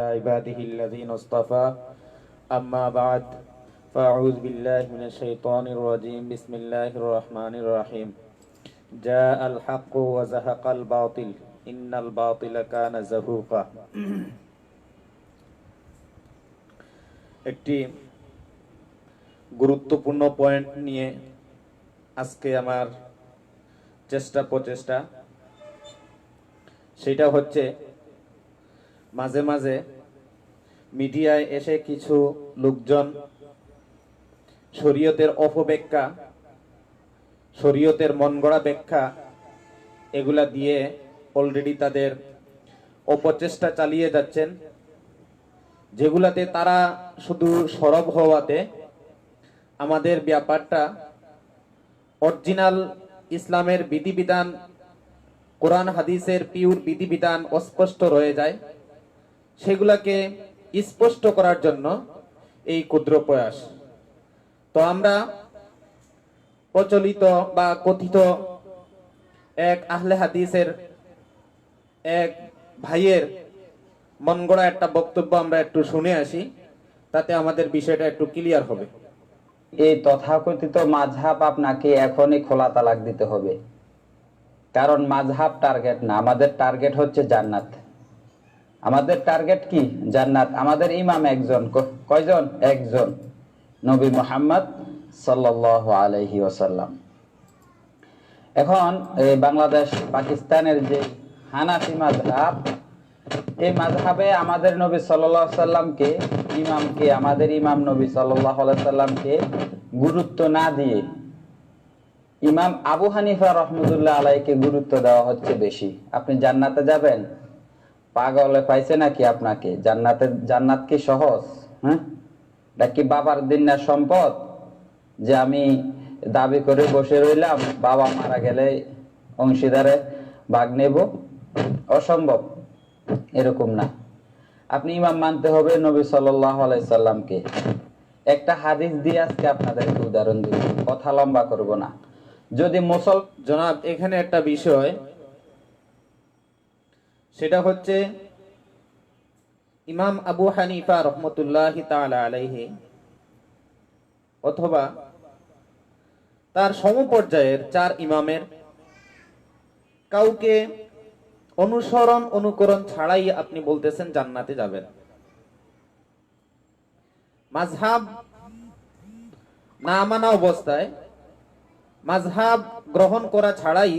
عباده الذين اصطفى أما بعد فأعوذ بالله من الشيطان الرجيم بسم الله الرحمن الرحيم جاء الحق وزهق الباطل إن الباطل كان زهوقا একটি গুরুত্বপূর্ণ পয়েন্ট নিয়ে আজকে আমার প্রচেষ্টা সেটা হচ্ছে মাঝে মাঝে মিডিয়ায় এসে কিছু লোকজন শরীয়তের অপব্যাখ্যা শরীয়তের মনগড়া ব্যাখ্যা এগুলা দিয়ে অলরেডি তাদের অপচেষ্টা চালিয়ে যাচ্ছেন, যেগুলাতে তারা শুধু সরব হওয়াতে আমাদের ব্যাপারটা অরিজিনাল ইসলামের বিধিবিধান কোরআন হাদিসের পিওর বিধিবিধান অস্পষ্ট রয়ে যায়। সেগুলাকে স্পষ্ট করার জন্য এই ক্ষুদ্র প্রয়াস। তো আমরা প্রচলিত বা কথিত এক আহলে হাদিসের এক ভাইয়ের মনগড়া একটা বক্তব্য আমরা একটু শুনে আসি, তাতে আমাদের বিষয়টা একটু ক্লিয়ার হবে। এই তথাকথিত মাযহাব আপনাকে এখনই খোলা তালাক দিতে হবে, কারণ মাযহাব টার্গেট না, আমাদের টার্গেট হচ্ছে জান্নাত। আমাদের টার্গেট কি? জান্নাত। আমাদের ইমাম একজন, কয়জন? একজন, নবী মুহাম্মদ সাল্লাল্লাহু আলাইহি ওয়াসাল্লাম। এখন এই বাংলাদেশ পাকিস্তানের যে হানাফি মাযহাব, এই মাযহাবে আমাদের নবী সাল্লাল্লাহু আলাইহি সাল্লামকে ইমামকে আমাদের ইমাম নবী সাল্লাল্লাহু আলাইহি সাল্লামকে গুরুত্ব না দিয়ে ইমাম আবু হানিফা রাহমাতুল্লাহ আলাইহিকে গুরুত্ব দেওয়া হচ্ছে বেশি। আপনি জান্নাতে যাবেন? পাগলে পাইছে নাকি আপনাকে? জান্নাত কি সহজ? হ্যাঁ, এটা কি বাবার দিনের সম্পদ যে আমি দাবি করে বসে রইলাম, বাবা মারা গেলে অংশীদারে ভাগ নেব? অসম্ভব, এরকম না। আপনি ইমাম মানতে হবে নবী সাল্লাল্লাহু আলাইহি সাল্লামকে। একটা হাদিস দিয়ে আজকে আপনাদেরকে উদাহরণ দিব, কথা লম্বা করব না। যদি জনাব, এখানে একটা বিষয়, সেটা হচ্ছে ইমাম আবু হানিফা রহমতুল্লাহি তাআলা আলাইহি অথবা তার সমপর্যায়ের চার ইমামের কাউকে অনুকরণ ছাড়াই আপনি বলতেছেন জান্নাতে যাবেন। মাযহাব না মানা অবস্থায়, মাযহাব গ্রহণ করা ছাড়াই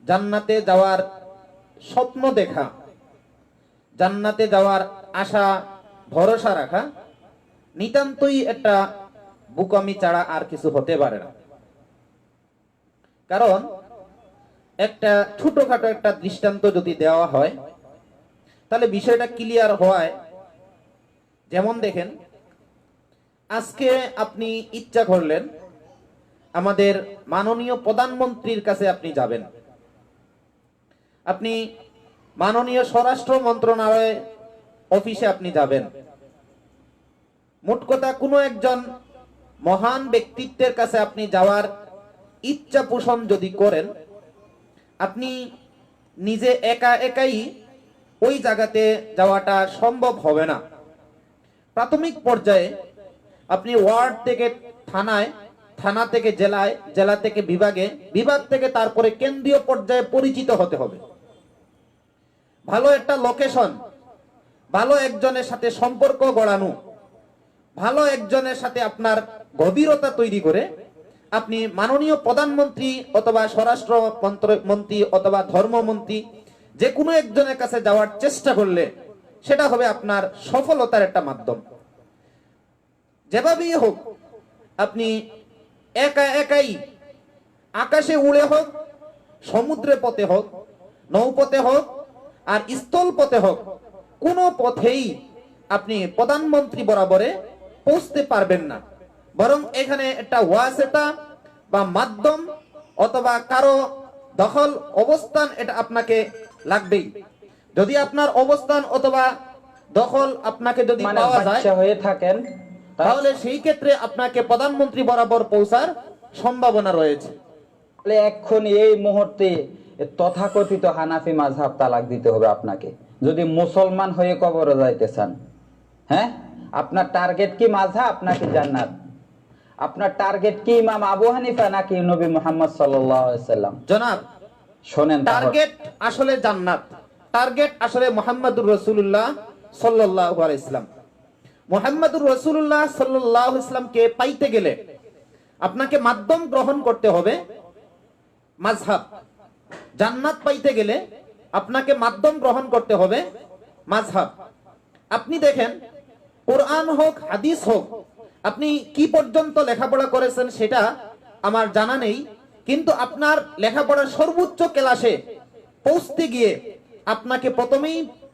জান্নাতে যাওয়ার স্বপ্ন দেখা, জান্নাতে যাওয়ার আশা ভরসা রাখা নিতান্তই একটা বুকামি ছাড়া আর কিছু হতে পারে না। কারণ একটা ছোটখাটো একটা দৃষ্টান্ত যদি দেওয়া হয় তাহলে বিষয়টা ক্লিয়ার হয়। যেমন দেখেন, আজকে আপনি ইচ্ছা করলেন আমাদের মাননীয় প্রধানমন্ত্রীর কাছে আপনি যাবেন, আপনি মাননীয় স্বরাষ্ট্র মন্ত্রণালয় অফিসে আপনি যাবেন, মোট কথা কোনো একজন মহান ব্যক্তিত্বের কাছে আপনি যাওয়ার ইচ্ছা পোষণ যদি করেন, আপনি নিজে একাই ওই জায়গাতে যাওয়াটা সম্ভব হবে না। প্রাথমিক পর্যায়ে আপনি ওয়ার্ড থেকে থানায়, থানা থেকে জেলায়, জেলা থেকে বিভাগে, বিভাগ থেকে তারপরে কেন্দ্রীয় পর্যায়ে পরিচিত হতে হবে। ভালো একটা লোকেশন, ভালো একজনের সাথে সম্পর্ক গড়ানো, ভালো একজনের সাথে আপনার গভীরতা তৈরি করে আপনি মাননীয় প্রধানমন্ত্রী অথবা স্বরাষ্ট্র মন্ত্রী অথবা ধর্মমন্ত্রী যে কোনো একজনের কাছে যাওয়ার চেষ্টা করলে সেটা হবে আপনার সফলতার একটা মাধ্যম। যেভাবেই হোক, আপনি একাই আকাশে উড়ে হোক, সমুদ্রে পথে হোক, নৌপথে হোক আর স্থল পথে হোক, কোনো পথেই আপনি প্রধানমন্ত্রী বরাবরে পৌঁছতে পারবেন না। বরং এখানে একটা ওয়াসিতা বা মাধ্যম অথবা কারো দখল অবস্থান, এটা আপনাকে লাগবেই। যদি আপনার অবস্থান অথবা দখল আপনাকে যদি পাওয়া যায় হয়ে থাকেন, তাহলে সেই ক্ষেত্রে আপনাকে প্রধানমন্ত্রী বরাবর পৌঁছার সম্ভাবনা রয়েছে। তাহলে এখন এই মুহূর্তে তথাকথিত হানাফি মাযহাব তালাক দিতে হবে আপনাকে। যদি মুসলমান হয়ে কবরে যাইতে চান? হ্যাঁ, আপনার টার্গেট কি মাযহাব নাকি জান্নাত? আপনার টার্গেট কি ইমাম আবু হানিফা নাকি নবী মুহাম্মদ সাল্লাল্লাহু আলাইহি সাল্লাম? জনাব, শোনেন, টার্গেট আসলে জান্নাত, টার্গেট আসলে মুহাম্মদুর রাসূলুল্লাহ সাল্লাল্লাহু আলাইহি সাল্লাম। মুহাম্মদুর রাসূলুল্লাহ সাল্লাল্লাহু আলাইহি সাল্লামকে পাইতে গেলে আপনাকে মাধ্যম গ্রহণ করতে হবে মাযহাব। জান্নাত পাইতে গেলে আপনাকে মাধ্যম গ্রহণ করতে হবে মাযহাব। আপনি দেখেন, কোরআন হোক হাদিস হোক, আপনি কি পর্যন্ত লেখাপড়া করেছেন সেটা আমার জানা নেই, কিন্তু আপনার লেখাপড়ার সর্বোচ্চ ক্লাসে পৌঁছতে গিয়ে আপনাকে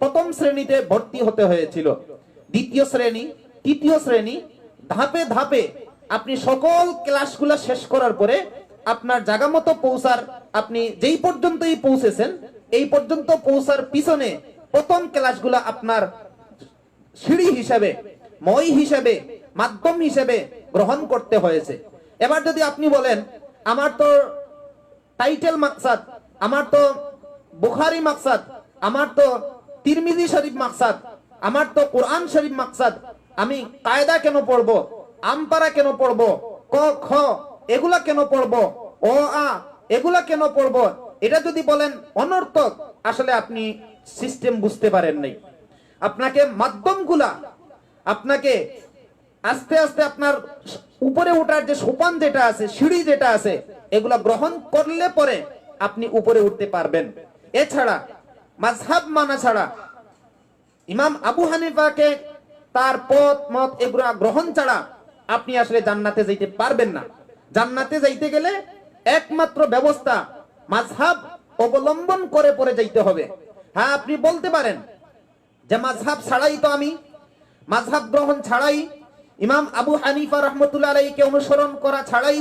প্রথম শ্রেণীতে ভর্তি হতে হয়েছিল, দ্বিতীয় শ্রেণী, তৃতীয় শ্রেণী, ধাপে ধাপে আপনি সকল ক্লাসগুলো শেষ করার পরে আপনার জায়গা মতো পৌঁছার, আপনি যেই পর্যন্তই পৌঁছেছেন এই পর্যন্ত পৌঁছার পিছনে প্রথম ক্লাসগুলো আপনার সিঁড়ি হিসাবে, মই হিসাবে, মাধ্যম হিসাবে গ্রহণ করতে হয়েছে। এবার যদি আপনি বলেন আমার তো টাইটেল মাকসাদ, আমার তো বুখারী মাকসাদ, আমার তো তিরমিজি শরীফ মাকসাদ, আমার তো কোরআন শরীফ মাকসাদ, আমি কায়দা কেন পড়বো, আমপারা কেন পড়বো, ক খ এগুলা কেন পড়বো, ও আ এগুলা কেন পড়বো, এটা যদি বলেন অনর্থক, আসলে আপনি সিস্টেম বুঝতে পারেন নাই। আপনাকে মাধ্যমগুলা, আপনাকে আস্তে আস্তে আপনার উপরে ওঠার যে সোপান যেটা আছে, সিঁড়ি যেটা আছে, এগুলা গ্রহণ করলে পরে আপনি উপরে উঠতে পারবেন। এছাড়া মাযহাব মানা ছাড়া, ইমাম আবু হানিফাকে তার পথ মত এগুলা গ্রহণ ছাড়া আপনি আসলে জান্নাতে যাইতে পারবেন না। জান্নাতে যাইতে গেলে একমাত্র ব্যবস্থা মাযহাব অবলম্বন করে পরে যাইতে হবে। হ্যাঁ, আপনি বলতে পারেন যে মাযহাব ছাড়াই তো আমি, মাযহাব গ্রহণ ছাড়াই, ইমাম আবু হানিফা রাহমাতুল্লাহ আলাইহিকে অনুসরণ করা ছাড়াই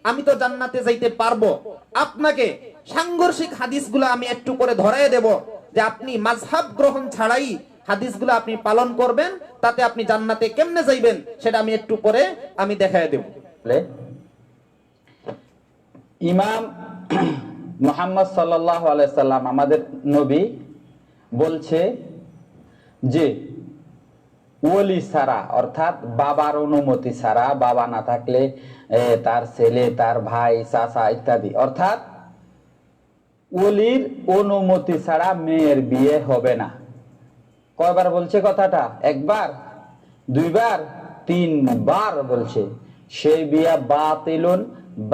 আমি তো জান্নাতে যাইতে পারবো। আপনাকে সাংঘর্ষিক হাদিসগুলো আমি একটু করে ধরায় দেব, যে আপনি মাযহাব গ্রহণ ছাড়াই হাদিসগুলো আপনি পালন করবেন, তাতে আপনি জান্নাতে কেমনে যাইবেন সেটা আমি একটু পরে আমি দেখায় দেব। ইমাম মুহাম্মদ সাল্লাল্লাহু আলাইহি সাল্লাম আমাদের নবী বলছে যে ওলি ছাড়া, অর্থাৎ বাবার অনুমতি ছাড়া, বাবা না থাকলে তার ছেলে, তার ভাই, চাচা ইত্যাদি, অর্থাৎ ওলির অনুমতি ছাড়া মেয়ের বিয়ে হবে না। কয়বার বলছে কথাটা? একবার, দুইবার, তিনবার বলছে। সেই বিয়া বাতিলুন,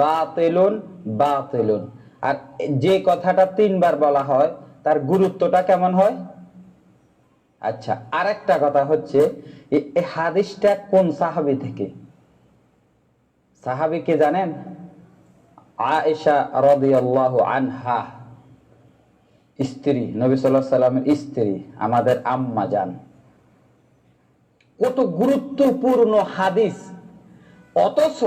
বাতিলুন, বাতিলুন। আর যে কথাটা তিনবার বলা হয় তার গুরুত্বটা কেমন হয়? আচ্ছা, আরেকটা কথা হচ্ছে, এই হাদিসটা কোন সাহাবী থেকে? সাহাবী কে জানেন? আয়েশা রাদিয়াল্লাহু আনহা, স্ত্রী, নবী সাল্লাল্লাহু আলাইহি সাল্লামের স্ত্রী, আমাদের আম্মা জান। কত গুরুত্বপূর্ণ হাদিস, অথচ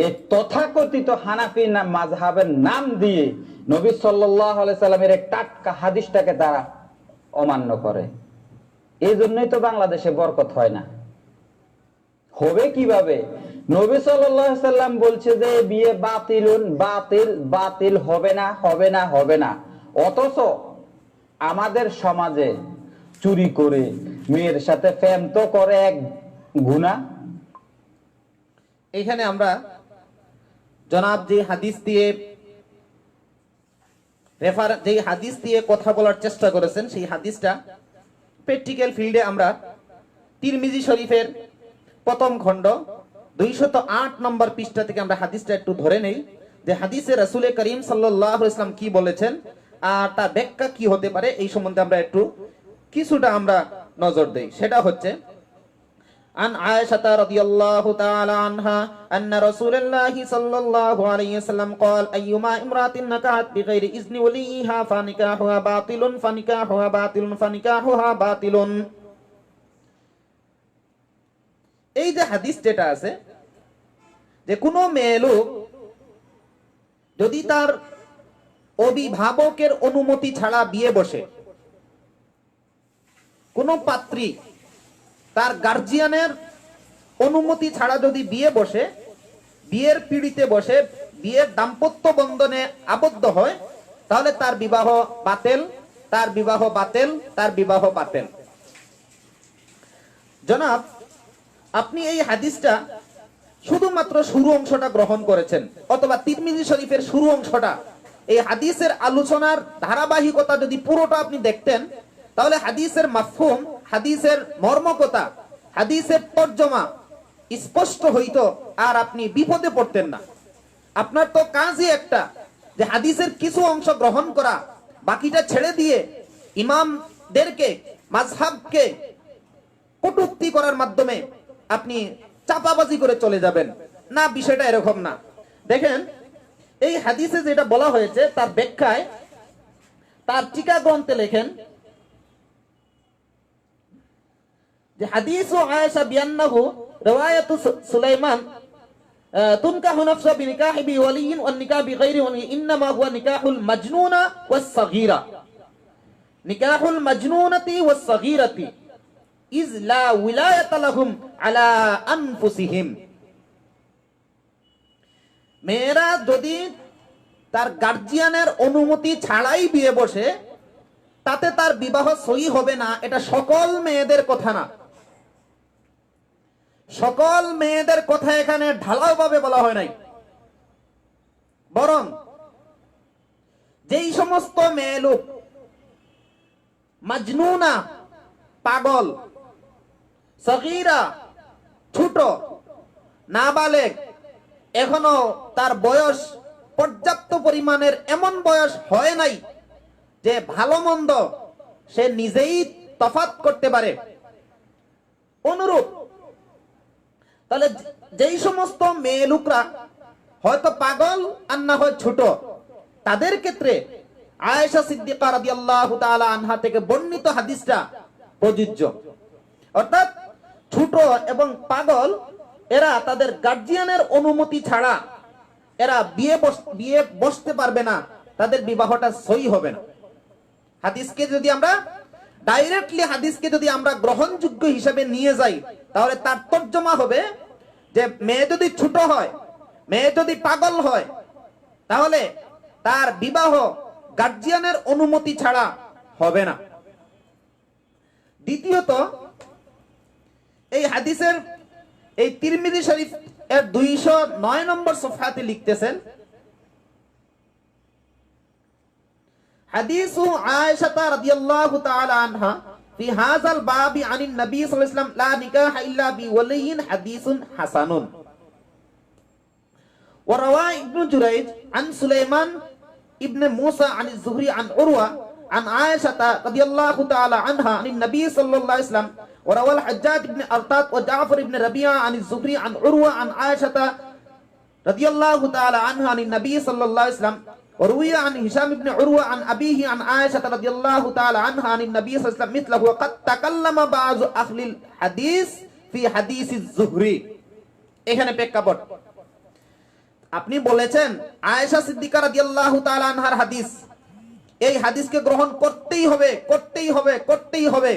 এই তথাকথিত হানাফি মাযহাবের নাম দিয়ে নবী সাল্লাল্লাহু আলাইহি সাল্লামের এক টাটকা হাদিসটাকে তারা অমান্য করে। এই জন্যই তো বাংলাদেশে বরকত হয় না। হবে কিভাবে? নবী সাল্লাল্লাহু আলাইহি সাল্লাম বলছে যে বিয়ে বাতিলুন, বাতিল, বাতিল, হবে না, হবে না, হবে না। অথচ আমাদের সমাজে চুরি করে মেয়ের সাথে প্রেম তো করে এক গুনাহ। এখানে আমরা জনাব যে হাদিস দিয়ে কথা বলার চেষ্টা করেছেন, সেই হাদিসটা প্র্যাকটিক্যাল ফিল্ডে আমরা তিরমিজি শরীফের প্রথম খণ্ড 208 নম্বর পৃষ্ঠা থেকে আমরা হাদিসটা একটু ধরে নেই, যে হাদিসে রাসূল করিম সাল্লাল্লাহু আলাইহি ওয়াসাল্লাম কি বলেছেন আর তার ব্যাখ্যা কি হতে পারে, এই সম্বন্ধে আমরা একটু কিছুটা আমরা নজর দেই। সেটা হচ্ছে, عن عائشة رضي الله تعالى عنها أن رسول الله صلى الله عليه وسلم قال أيما امرأة نكحت بغير إذن وليها فنكاحها باطل فنكاحها باطل فنكاحها باطل। এই যে হাদিস যেটা আছে, যে কোনো মেয়ে লোক যদি তার অভিভাবকের অনুমতি ছাড়া বিয়ে বসে, কোনো পাত্রী তার গার্জিয়ানের অনুমতি ছাড়া যদি বিয়ে বসে, বিয়ের পিড়িতে বসে, বিয়ের দাম্পত্য বন্ধনে আবদ্ধ হয়, তাহলে তার বিবাহ বাতিল, তার বিবাহ বাতিল, তার বিবাহ বাতিল। জনাব, আপনি এই হাদিসটা শুধুমাত্র শুরু অংশটা গ্রহণ করেছেন, অথবা তিরমিজি শরীফের শুরু অংশটা। এই হাদিসের আলোচনার ধারাবাহিকতা যদি পুরোটা আপনি দেখতেন, তাহলে হাদিসের মাফহুম, হাদিসের মর্মকতা, হাদিসের তর্জমা স্পষ্ট হইতো, আর আপনি বিপদে পড়তেন না। আপনার তো কাজই একটা, যে হাদিসের কিছু অংশ গ্রহণ করা, বাকিটা ছেড়ে দিয়ে ইমামদেরকে, মাযহাবকে কটূক্তি করার মাধ্যমে আপনি চাপাবাজি করে চলে যাবেন না। বিষয়টা এরকম না। দেখেন, এই হাদিসে যেটা বলা হয়েছে তার ব্যাখ্যায় তার টিকা গ্রন্থে লেখেন যে হাদিসু আয়েশা বিয়ান্নাহু রিওয়ায়াতু সুলাইমান তুনকাহু নাফসা বিনিকাহি বিওয়ালিয়িন ওয়ান নিকাহ বিগাইরি ওয়ান ইন্নামা হুয়া নিকাহুল মাজনুনা ওয়াস সাগীরা, নিকাহুল মাজনুনাতি ওয়াস সাগীরাতি ইজ লা উলায়াতা লাহুম আলা আনফুসিহিম। মেয়েরা যদি তার গার্জিয়ানের অনুমতি ছাড়াই বিয়ে বসে, তাতে তার বিবাহ সহি হবে না। এটা সকল মেয়েদের কথা না, সকল মেয়েদের কথা এখানে ঢালাও ভাবে বলা হয় নাই। বরং যেই সমস্ত মেয়ে লোক মাজনুনা, পাগল, সগীরা, ছোট, নাবালেগ, এখনো তার বয়স পর্যাপ্ত পরিমাণের এমন বয়স হয় নাই যে ভালো মন্দ সে নিজেই তফাৎ করতে পারে, অনুরূপ তাহলে যেই সমস্ত মেয়ে লোকরা হয়তো পাগল আর না হয় ছোট, তাদের ক্ষেত্রে আয়েশা সিদ্দিকা রাদিয়াল্লাহু তাআলা আনহা থেকে বর্ণিত হাদিসটা প্রযোজ্য। অর্থাৎ ছোট এবং পাগল এরা তাদের গার্জিয়ানের অনুমতি ছাড়া এরা বিয়ে বসতে পারবে না, তাদের বিবাহটা সহি হবে না। হাদিসকে যদি আমরা ডাইরেক্টলি হাদিসকে যদি আমরা গ্রহণযোগ্য হিসেবে নিয়ে যাই, তাহলে তার তর্জমা হবে যে মেয়ে যদি ছোট হয়, মেয়ে যদি পাগল হয়, তাহলে তার বিবাহ গার্জিয়ানের অনুমতি ছাড়া হবে না। দ্বিতীয়ত, এই হাদিসের এই তিরমিজি শরীফ এর 209 নম্বর সফহাতে লিখতেছেন, হাদিসু আয়েশা রাদিয়াল্লাহু তাআলা আনহা ফি হাযাল বাবি আনিন নবী সাল্লাল্লাহু আলাইহি ওয়াসাল্লাম লা নিকাহা ইল্লা বিওয়ালিয়িন হাদিসুন হাসানুন। ওয়া রাওয়া ইবনু জুরাইজ আন সুলাইমান ইবনে মুসা আন যুহরি আন উরওয়া আন আয়েশা রাদিয়াল্লাহু তাআলা আনহা আনিন নবী সাল্লাল্লাহু আলাইহি ওয়াসাল্লাম ওয়া রাওয়াল হাজ্জাজ ইবনে আরতাত ওয়া জাফর ইবনে রাবিয়া আন যুহরি আন উরওয়া আন আয়েশা রাদিয়াল্লাহু তাআলা আনহা আনিন নবী সাল্লাল্লাহু আলাইহি ওয়াসাল্লাম وروي عن هشام بن عروة عن أبيه عن عائشة رضي الله تعالى عنها عن النبي صلى الله عليه وسلم مثله وقد تكلم بعض أهل الحديث في حديث الزهري। এখানে প্রেক্ষাপট, আপনি বলেছেন আয়েশা সিদ্দিকা রাদিয়াল্লাহু তাআলা আনহার হাদিস, এই হাদিসকে গ্রহণ করতেই হবে, করতেই হবে, করতেই হবে।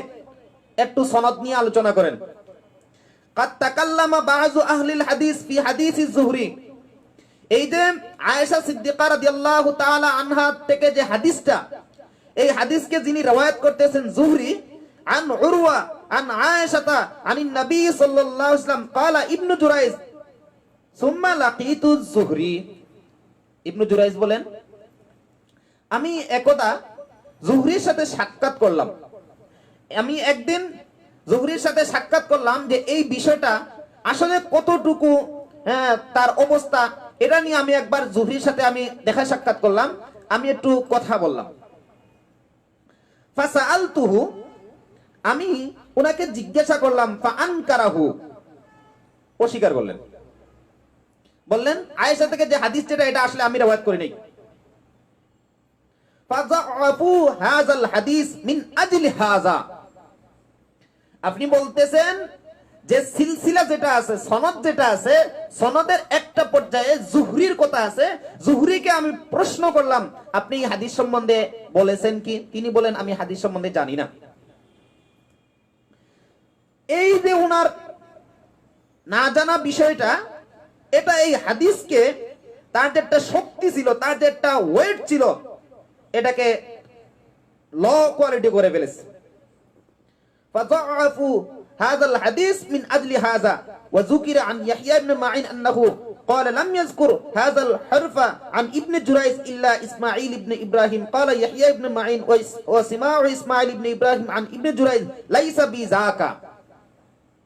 একটু সনদ নিয়ে আলোচনা করেন। قد تكلم بعض أهل الحديث في حديث الزهري, এই যে আয়েশা সিদ্দিকা রাদিয়াল্লাহু তাআলা আনহা থেকে যে হাদিসটা, এই হাদিসকে যিনি রওয়ায়াত করতেছেন জুহরি আন উরওয়া আন আয়েশা আনিন নবী সাল্লাল্লাহু আলাইহি ওয়াসাল্লাম قال ইবনু জুরাইজ সুম্মা লাকিতু জুহরি। ইবনু জুরাইজ বলেন, আমি একদা জুহরির সাথে সাক্ষাৎ করলাম। আমি একদিন জুহরির সাথে সাক্ষাৎ করলাম যে এই বিষয়টা আসলে কতটুকু তার অবস্থা, এটা নিয়ে আমি একবার জুহরির সাথে আমি দেখা সাক্ষাৎ করলাম, আমি একটু কথা বললাম। ফাসাআলতুহু, আমি ওনাকে জিজ্ঞাসা করলাম, ফাআনকারাহু, অস্বীকার করলেন। বললেন আয়েশা থেকে যে হাদিস যেটা, এটা আসলে আমি রওয়ায়াত করি নাই। ফাযাআফু হাযাল হাদিস মিন আজলি হাযা, আপনি বলতেছেন যে সিলসিলা যেটা আছে, সনদ যেটা আছে, সনদের একটা পর্যায়ে জুহরির কথা আছে। জুহরিকে আমি প্রশ্ন করলাম, আপনি এই হাদিস সম্বন্ধে বলেছেন কি? তিনি বলেন, আমি হাদিস সম্বন্ধে জানি না। এই যে ওনার না জানা বিষয়টা, এটা এই হাদিসকে, তার যে একটা শক্তি ছিল, তার যে একটা ওয়েট ছিল, এটাকে লো কোয়ালিটি করে ফেলেছে। فضعفوا هذا الحديث من أجل هذا وذكر عن يحيى بن معين أنه قال لم يذكر هذا الحرف عن ابن جريج إلا إسماعيل بن إبراهيم قال يحيى بن معين وسماع إسماعيل بن إبراهيم عن ابن جريج ليس بذاك।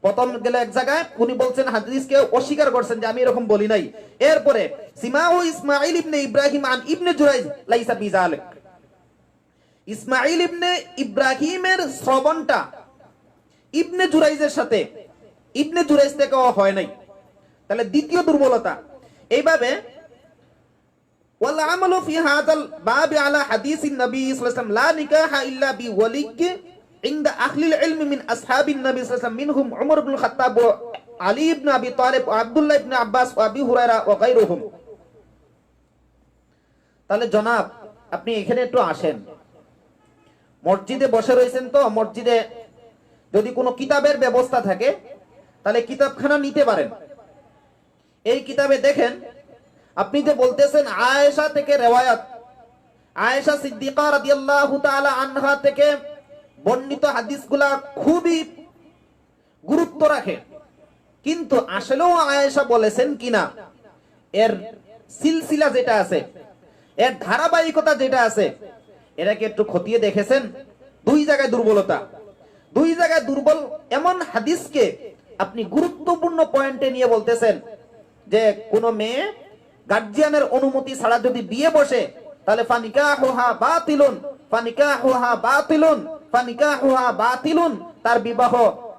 প্রথম গেলে এক জায়গায় উনি বলছেন হাদিসকে অস্বীকার করছেন যে আমি এরকম বলি নাই, এরপরে সিমাউ ইসমাঈল ইবনে ইব্রাহিম আন ইবনে জুরাইজ লাইসা বিযালিক, ইসমাঈল ইবনে ইব্রাহিমের শ্রবণটা ইবনে জুরাইজের সাথে ইবনে জুরাইজ থেকেও হয় নাই। তাহলে দ্বিতীয় দুর্বলতা। এইভাবে ওয়াল আমালু ফি হাযাল বাব আলা হাদিসিন নবী সাল্লাল্লাহু আলাইহি ওয়াসাল্লাম লা নিকাহা ইল্লা বিওয়ালিয়্য ইনদা আহলিল ইলম মিন আসহাবিন নবী সাল্লাল্লাহু আলাইহি ওয়াসাল্লাম মিনহুম উমর ইবনে খাত্তাব ওয়া আলী ইবনে আবি তালিব ওয়া আব্দুল্লাহ ইবনে আব্বাস ওয়া আবি হুরায়রা ওয়া গায়রুহুম। তাহলে জনাব আপনি এখানে একটু আসেন, মসজিদে বসে রয়েছেন তো, মসজিদে যদি কোনো কিতাবের ব্যবস্থা থাকে তাহলে কিতাবখানা নিতে পারেন। এই কিতাবে দেখেন আপনি যে বলতেছেন আয়েশা থেকে রিওয়ায়াত, আয়েশা সিদ্দিকা রাদিয়াল্লাহু তাআলা আনহা থেকে বর্ণিত হাদিসগুলা খুবই গুরুত্ব রাখে, কিন্তু আসলেও আয়েশা বলেছেন কিনা এর সিলসিলা যেটা আছে, এর ধারাবাহিকতা যেটা আছে, এটাকে একটু খতিয়ে দেখেছেন? দুই জায়গায় দুর্বলতা, দুই জায়গায় দুর্বল এমন হাদিসকে আপনি গুরুত্বপূর্ণ পয়েন্টে নিয়ে বলতেছেন যে কোন মেয়ে গার্জিয়ানের অনুমতি ছাড়া যদি বিয়ে বসে তাহলে ফানিকাহুহা বাতিলুন, ফানিকাহুহা বাতিলুন, ফানিকাহুহা বাতিলুন, তার বিবাহ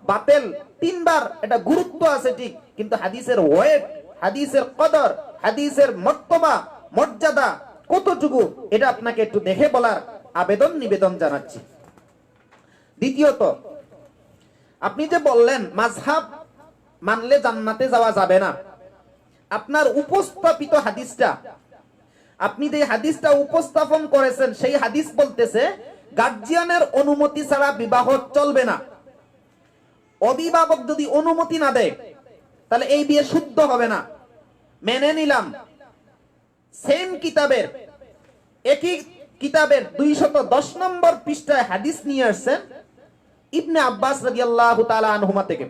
বাতিল। তিনবার এটা গুরুত্ব আছে ঠিক, কিন্তু হাদিসের ওয়েট, হাদিসের কদর, হাদিসের মর্তবা মর্যাদা কতটুকু এটা আপনাকে একটু দেখে বলার আবেদন নিবেদন জানাচ্ছি। দ্বিতীয়ত, আপনি যে বললেন মাযহাব মানলে জান্নাতে যাওয়া যাবে না, আপনার উপস্থাপিত হাদিসটা, আপনি যে হাদিসটা উপস্থাপন করেছেন সেই হাদিস বলতেছে গার্জিয়ানের অনুমতি ছাড়া বিবাহ চলবে না। অভিভাবক যদি অনুমতি না দেয় তাহলে এই বিয়ে শুদ্ধ হবে না, মেনে নিলাম। সেম কিতাবের, একই কিতাবের 210 নম্বর পৃষ্ঠায় হাদিস নিয়ে আসছেন ইবনে আব্বাস রাদিয়াল্লাহু তাআলা আনহুমা থেকে।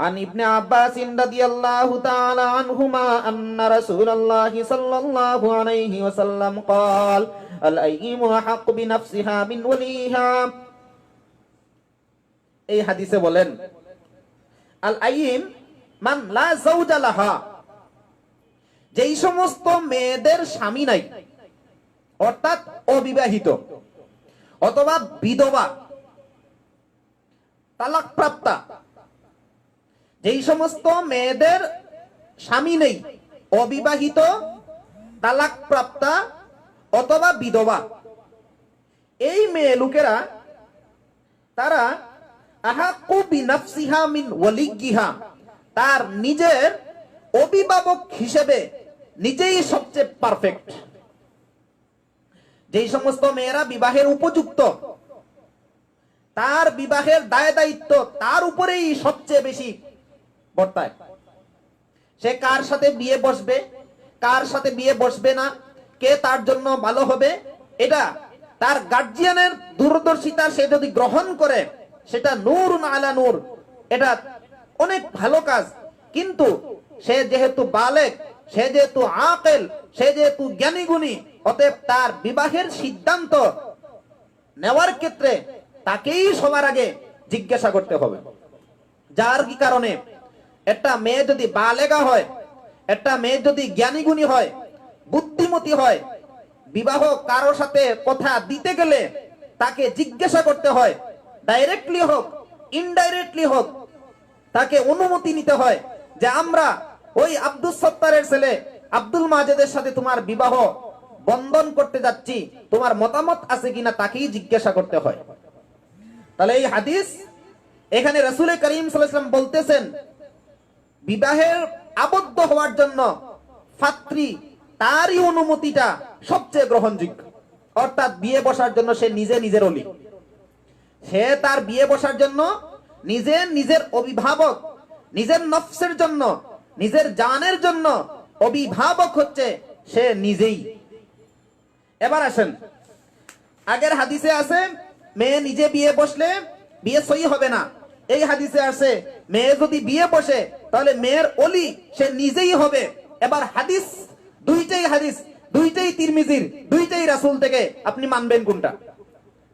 عن ابن عباس رضي الله تعالى عنهما أن رسول الله صلى الله عليه وسلم قال الأيم أحق بنفسها من وليها। এই হাদিসে বলেন আল আইম মান লা যাওজা লাহা, যেই সমস্ত মেয়েদের স্বামী নাই, অর্থাৎ অবিবাহিত অথবা বিধবা, তালাক প্রাপ্তা, যেই সমস্ত মেয়েদের স্বামী নেই, অবিবাহিত, তালাক প্রাপ্তা অথবা বিধবা, এই মেয়ে লোকেরা তারা আহাক্কু বিনাফসিহা মিন ওয়ালিয়্যিহা, তার নিজের অভিভাবক হিসেবে নিজেই সবচেয়ে পারফেক্ট। যেই সমস্ত মেয়েরা বিবাহের উপযুক্ত, তার বিবাহের দায় দায়িত্ব তার উপরেই সবচেয়ে বেশি বর্তায়। সে কার সাথে বিয়ে বসবে, কার সাথে বিয়ে বসবে না, কে তার জন্য ভালো হবে, এটা তার গার্জিয়ানের দূরদর্শিতা সে যদি গ্রহণ করে সেটা নূরুন আলা নূর, এটা অনেক ভালো কাজ। কিন্তু সে যেহেতু বালেগ, সে যেহেতু আকেল, সে যেহেতু জ্ঞানী গুণী, অতএব তার বিবাহের সিদ্ধান্ত নেওয়ার ক্ষেত্রে তাকেই সবার আগে জিজ্ঞাসা করতে হবে। যার কি কারণে একটা মেয়ে যদি বালেগা হয়, একটা মেয়ে যদি জ্ঞানী গুণী হয়, বুদ্ধিমতী হয়, বিবাহ কারোর সাথে কথা দিতে গেলে তাকে জিজ্ঞাসা করতে হয়, ডাইরেক্টলি হোক ইনডাইরেক্টলি হোক, তাকে অনুমতি নিতে হয় যে আমরা ওই আব্দুল সত্তারের ছেলে আব্দুল মাজেদের সাথে তোমার বিবাহ বন্ধন করতে যাচ্ছি, তোমার মতামত আছে কিনা তাকেই জিজ্ঞাসা করতে হয়। তাহলে এই হাদিস এখানে রাসূল করিম সাল্লাল্লাহু আলাইহি ওয়াসাল্লাম বলতেছেন বিবাহের আবদ্ধ হওয়ার জন্য পাত্রী তারই অনুমতিটা সবচেয়ে গ্রহণযোগ্য, অর্থাৎ বিয়ে বসার জন্য সে নিজে নিজের ওলি, সে তার বিয়ে বসার জন্য নিজে নিজের অভিভাবক, নিজের নফসের জন্য, নিজের জানের জন্য অভিভাবক হচ্ছে সে নিজেই। এবার আসেন আগের হাদিসে আছে মেয়ে নিজে বিয়ে বসলে বিয়ে সহি হবে না। এই হাদিসে আছে মেয়ে যদি বিয়ে বসে তাহলে মেয়ের ওলি সে নিজেই হবে। এবার হাদিস দুইটাই তিরমিজির, দুইটাই রাসূল থেকে, আপনি মানবেন কোনটা?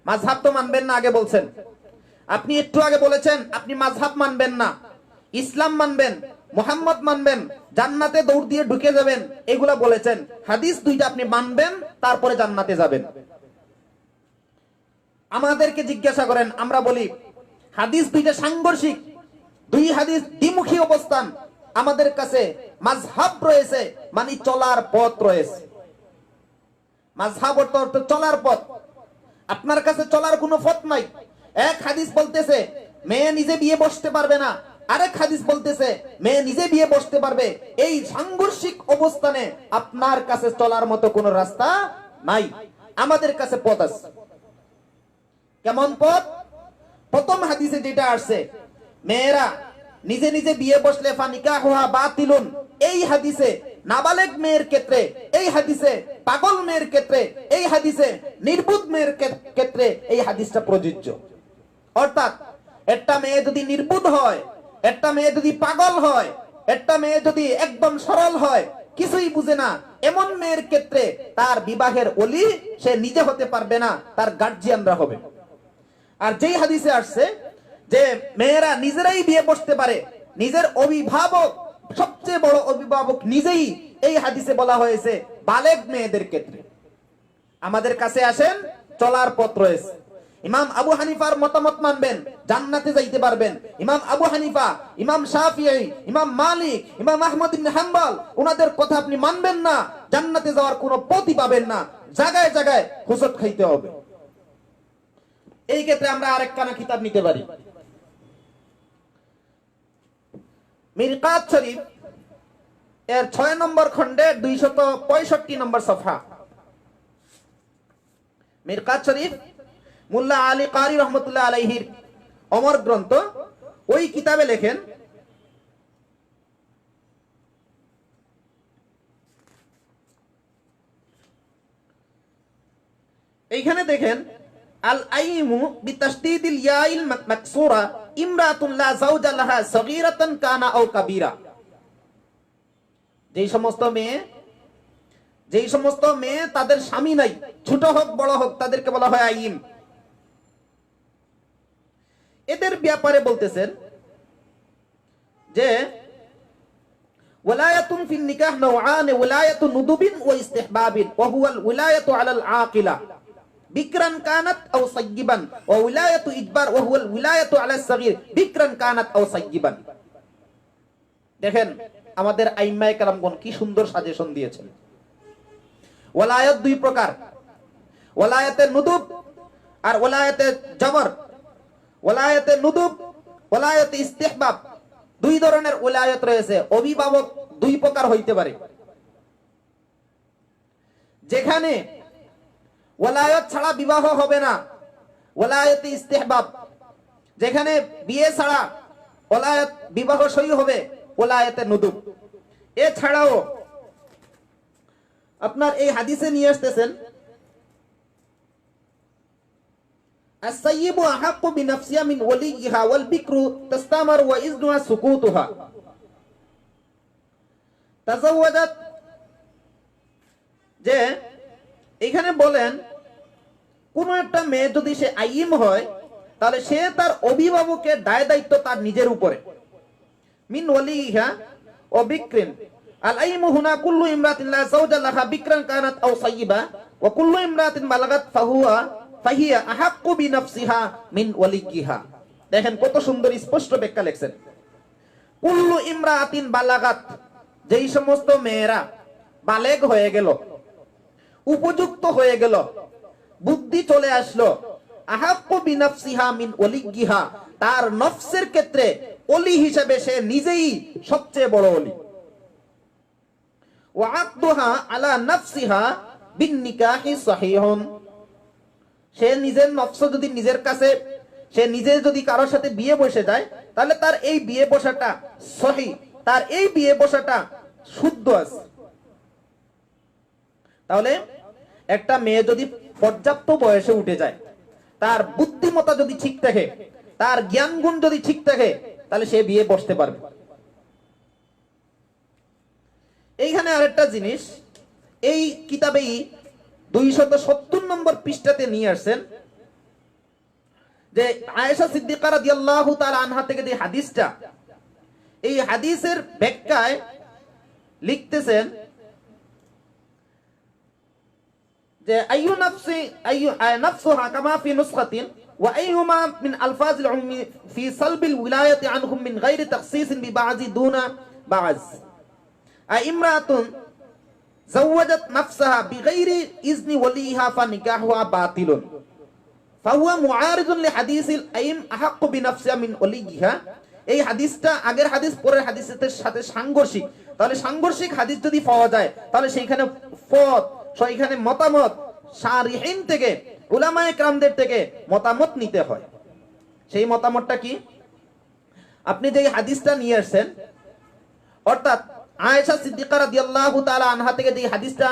মাযহাব তো মানবেন না, আগে বলছেন। আপনি একটু আগে বলেছেন আপনি মাযহাব মানবেন না, ইসলাম মানবেন, মুহাম্মদ মানবেন, জান্নাতে দৌড় দিয়ে ঢুকে যাবেন, এগুলা বলেছেন। হাদিস দুইটা আপনি মানবেন, তারপরে জান্নাতে যাবেন। আমাদেরকে জিজ্ঞাসা করেন, আমরা বলি হাদিস দুইটা সাংঘর্ষিক, দুই হাদিস দ্বিমুখী অবস্থান। আমাদের কাছে মাযহাব রয়েছে, মানে চলার পথ রয়েছে। মাযহাব অর্থ চলার পথ। আপনার কাছে চলার কোনো পথ নাই। এক হাদিস বলতেছে মেয়ে নিজে বিয়ে বসতে পারবে না, আরেক হাদিস বলতেছে মেয়ে নিজে বিয়ে বসতে পারবে। এই সাংঘর্ষিক অবস্থানে আপনার কাছে চলার মতো কোনো রাস্তা নাই। আমাদের কাছে পথ আছে। কেমন পথ? প্রথম হাদিসে যেটা আসছে মেয়েরা নিজে নিজে বিয়ে বসলে ফানিকাহুহা বাতিলুন, এই হাদিসে নাবালেগ মেয়ের ক্ষেত্রে, এই হাদিসে পাগল মেয়ের ক্ষেত্রে, এই হাদিসে নির্বুধ মেয়ের ক্ষেত্রে এই হাদিসটা প্রযোজ্য। অর্থাৎ একটা মেয়ে যদি নির্বুধ হয়, একটা মেয়ে যদি পাগল হয়, একটা মেয়ে যদি একদম সরল হয়, কিছুই বুঝে না, এমন মেয়ের ক্ষেত্রে তার বিবাহের ওলি সে নিজে হতে পারবে না, তার গার্জিয়ানরা হবে। আর যেই হাদিসে আসছে যে মেয়েরা নিজেরাই বিয়ে বসতে পারে, নিজের অভিভাবক, সবচেয়ে বড় অভিভাবক নিজেই, এই হাদিসে বলা হয়েছে বালেগ মেয়েদের ক্ষেত্রে। আমাদের কাছে আসেন, চলার পথ রয়েছে। ইমাম আবু হানিফার মতামত মানবেন, জান্নাতে যাইতে পারবেন। ইমাম আবু হানিফা, ইমাম শাফিঈ, ইমাম মালিক, ইমাম আহমদ ইবনে হাম্বল, ওনাদের কথা আপনি মানবেন না, জান্নাতে যাওয়ার কোনো পথই পাবেন না। জায়গায় জায়গায় হুজুর খাইতে হবে। এই ক্ষেত্রে আমরা আরেকখানা কিতাব নিতে পারি, মিরকাত শরীফ এর 6 নম্বর খণ্ডে 265 নম্বর সফা। মিরকাত শরীফ মুল্লা আলী কারি রহমতুল্লাহ আলাইহির অমর গ্রন্থ। ওই কিতাবে লেখেন, এইখানে দেখেন, আল আইমু বিতাসদীদিল ইয়াইল মাকসুরা ইমরাতুন লা যাওজা লাহা সগীরাতান কানা আও কাবীরা। যেই সমস্ত মেয়ে তাদের স্বামী নাই, ছোট হোক বড় হোক, তাদেরকে বলা হয় আইম। এদের ব্যাপারে বলতেছেন যে ওয়ালায়াতুন ফিন নিকাহ নওআন, ওয়ালায়াতু নুদুবিন ওয়া ইস্তিহবাবিন, ওয়া হুয়া আল ওয়ালায়াতু আলাল আকিলা বিকরান কানাত আও সাইয়িবান, ওয়া ওয়ালায়াতু ইজবার, ওয়া হুয়া আল ওয়ালায়াতু আলাস সাগীর বিকরান কানাত আও সাইয়িবান। দেখেন আমাদের আইম্মায়ে কেরামগণ কি সুন্দর সাজেশন দিয়েছেন। ওয়ালায়াত দুই প্রকার, ওয়ালায়াতে নুদুব আর ওয়ালায়াতে জবর। ওয়ালায়াতে নুদুব, ওয়ালায়াতে ইস্তিহবাব, দুই ধরনের ওয়ালায়াত রয়েছে। অভিভাবক দুই প্রকার হইতে পারে। যেখানে ওয়ালায়াত ছাড়া বিবাহ হবে না, ওয়ালায়াতে ইস্তিহবাব। যেখানে বিয়ে ছাড়া ওয়ালায়াত বিবাহ সই হবে, ওয়ালায়াতে নুদুব। এছাড়াও আপনার এই হাদিসে নিয়ে আসতেছেন as-sayyibu ahaqqu bi nafsiha min waliyha wal bikru tastamar wa iznuha sukutuha tazawwajat। যে এখানে বলেন কোন একটা মেয়ে যদি সে আইম হয়, তাহলে সে তার অভিভাবকের দায় দায়িত্ব তার নিজের উপরে। মিন ওয়ালিহা ও বিক্রিন, আল আইমু হুনা কুল্লু ইমরাতিন লা যাওজা লাহা বিকরান কানাত আও সাইয়্যিবা, ওয়া কুল্লু ইমরাতিন বালাগাত ফাহিয়া আহাক্কু বিনাফসিহা মিন ওয়ালিয়িহা। দেখেন কত সুন্দর স্পষ্ট ব্যাখ্যা লিখছেন। কুল্লু ইমরাতিন বালাগাত, যেই সমস্ত মেয়েরা বালেগ হয়ে গেল, উপযুক্ত হয়ে গেল, বুদ্ধি চলে আসলো, আহাক্কু বিনাফসিহা মিন ওয়ালিয়িহা, তার নফসের ক্ষেত্রে ওলি হিসেবে সে নিজেই সবচেয়ে বড় ওলি। ওয়া আকদুহা আলা নাফসিহা বিন নিকাহি সহিহুন, সে নিজের নফস যদি নিজের কাছে, সে নিজে যদি কারোর সাথে বিয়ে বসে যায়, তাহলে তার এই বিয়ে বসাটা সহি, তার এই বিয়ে বসাটা শুদ্ধ আছে। তাহলে একটা মেয়ে যদি পর্যাপ্ত বয়সে উঠে যায়, তার বুদ্ধিমত্তা যদি ঠিক থাকে, তার জ্ঞান গুণ যদি ঠিক থাকে, তাহলে সে বিয়ে বসতে পারবে। এইখানে আরেকটা জিনিস, এই কিতাবেই 270 নম্বর পৃষ্ঠাতে নিয়ে আসছেন যে আয়েশা সিদ্দিকা রাদিয়াল্লাহু তাআলা আনহা থেকে যে হাদিসটা, এই হাদিসের ব্যাখ্যায় লিখতেছেন যে আইয়ু নাফসি আইয়ু নাফসুহা কামা ফি নুসখাতিন ওয়া আইয়ুমা মিন আলফাজিল উম্মি ফি সালবিল উলায়াতি আনহুম মিন গায়রি তাখসিসিন বিবাযি দুনা বা'জ ইমরাতুন যাওয়াজাত নাফসাহা বিগাইরি ইজনি ওয়ালিহা ফানিকাহুহা বাতিলুন ফাহুয়া মুআরিদুন লিহাদিসিল আইম আহাক্কু বিনাফসিহা মিন ওয়ালিহা। এই হাদিসটা আগের হাদিস পরের হাদিসের সাথে সাংঘর্ষিক, তাহলে সাংঘর্ষিক হাদিস যদি পাওয়া যায় তাহলে সেইখানে সেইখানে মতামত শারিহিন থেকে, উলামায়ে কেরামদের থেকে মতামত নিতে হয়। সেই মতামতটা কি? আপনি যে হাদিসটা নিয়ে আসছেন, অর্থাৎ আয়েশা সিদ্দিকা রাদিয়াল্লাহু তাআলা আনহা থেকে যে হাদিসটা